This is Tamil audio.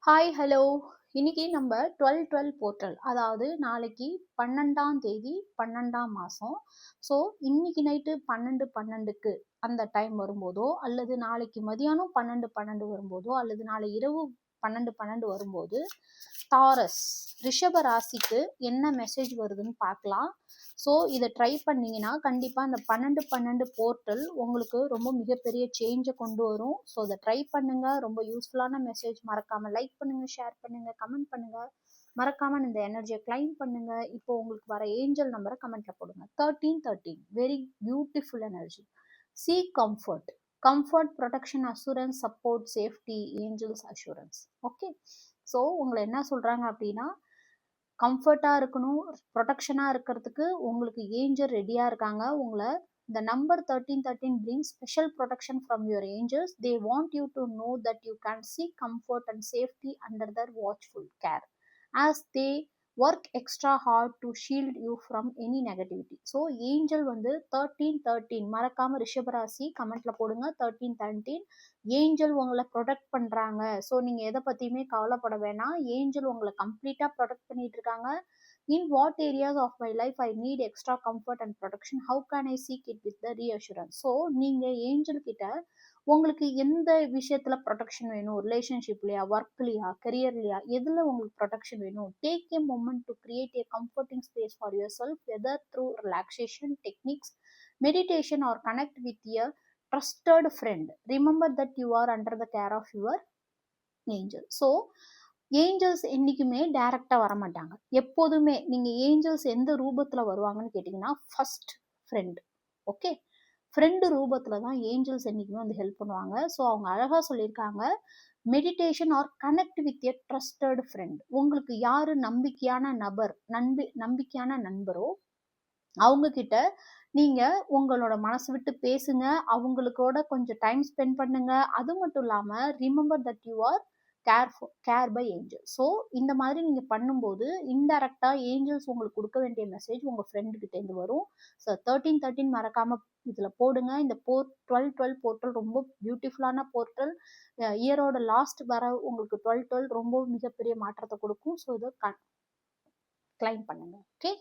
Hi hello. இன்னைக்கு நம்ம 12/12 போர்ட்டல், அதாவது நாளைக்கு 12ஆம் தேதி 12ஆம் மாதம். ஸோ இன்னைக்கு நைட்டு 12:12க்கு அந்த டைம் வரும்போதோ, அல்லது நாளைக்கு மதியானம் 12:12 வரும்போதோ, அல்லது நாளை இரவு 12:12 வரும்போது தாரஸ் ரிஷப ராசிக்கு என்ன மெசேஜ் வருதுன்னு பார்க்கலாம். ஸோ இதை ட்ரை பண்ணீங்கன்னா கண்டிப்பாக அந்த 12:12 போர்ட்டல் உங்களுக்கு ரொம்ப மிகப்பெரிய சேஞ்சை கொண்டு வரும். ஸோ இதை ட்ரை பண்ணுங்க. ரொம்ப யூஸ்ஃபுல்லான மெசேஜ். மறக்காம லைக் பண்ணுங்க, ஷேர் பண்ணுங்க, கமெண்ட் பண்ணுங்க. மறக்காம இந்த எனர்ஜியை கிளைம் பண்ணுங்க. இப்போ உங்களுக்கு வர ஏஞ்சல் நம்பரை கமெண்ட்ல போடுங்க. 1313 very beautiful energy. See comfort, comfort, protection, assurance, support, safety, angels assurance. Okay. So உங்களை என்ன சொல்றாங்க அப்படின்னா, கம்ஃபர்ட்டாக இருக்கணும், ப்ரொடெக்ஷனாக இருக்கிறதுக்கு உங்களுக்கு ஏஞ்சல் ரெடியாக இருக்காங்க. உங்களை the number 1313 brings special protection from your angels. They want you to know that you can seek comfort and safety under their watchful care as they work extra hard to shield you from any negativity. So angel வந்து 1313 மறக்காம ரிஷபராசி கமெண்ட்ல போடுங்க. 1313 ஏஞ்சல் உங்களை ப்ரொடெக்ட் பண்றாங்க. ஸோ நீங்க எதை பத்தியுமே கவலைப்பட வேணாம். ஏஞ்சல் உங்களை கம்ப்ளீட்டா ப்ரொடெக்ட் பண்ணிட்டு இருக்காங்க. In what areas of my life I need extra comfort and protection? How can I seek it with the reassurance? So நீங்க ஏஞ்சல் கிட்ட உங்களுக்கு எந்த விஷயத்துல ப்ரொடெக்ஷன் வேணும், ரிலேஷன்ஷிப்லையா, ஒர்க்லையா, கரியர்லையா, எதுல உங்களுக்கு ப்ரொடெக்ஷன் வேணும்? Take a moment to create a comforting space for yourself, whether through relaxation techniques, meditation or connect with a trusted friend. Remember that you are under the care of your angel. So angels என்றைக்குமே டைரக்டாக வரமாட்டாங்க. எப்போதுமே நீங்கள் ஏஞ்சல்ஸ் எந்த ரூபத்தில் வருவாங்கன்னு கேட்டிங்கன்னா, ஃபர்ஸ்ட் ஃப்ரெண்ட். ஓகே, ஃப்ரெண்டு ரூபத்தில் தான் ஏஞ்சல்ஸ் என்றைக்குமே வந்து ஹெல்ப் பண்ணுவாங்க. ஸோ அவங்க அழகாக சொல்லியிருக்காங்க, meditation or connect with a trusted friend. உங்களுக்கு யார் நம்பிக்கையான நபர், நம்பிக்கையான நண்பரோ அவங்க கிட்ட நீங்க உங்களோட மனசு விட்டு பேசுங்க. அவங்களுக்கோட கொஞ்சம் டைம் ஸ்பெண்ட் பண்ணுங்க. அது மட்டும் இல்லாம remember that you R care bye angel. So இந்த மாதிரி நீங்க பண்ணும்போது இன்டைரக்டா ஏஞ்சல்ஸ் உங்களுக்கு கொடுக்க வேண்டிய மெசேஜ் உங்க ஃப்ரெண்டு கிட்ட இருந்து வரும். ஸோ 1313 மறக்காம இதுல போடுங்க. இந்த 12/12 போர்ட்டல் ரொம்ப பியூட்டிஃபுல்லான போர்ட்டல். இயரோட லாஸ்ட் வர உங்களுக்கு 12/12 ரொம்ப மிகப்பெரிய மாற்றத்தை கொடுக்கும். ஸோ இதை கிளைம் பண்ணுங்க. ஓகே.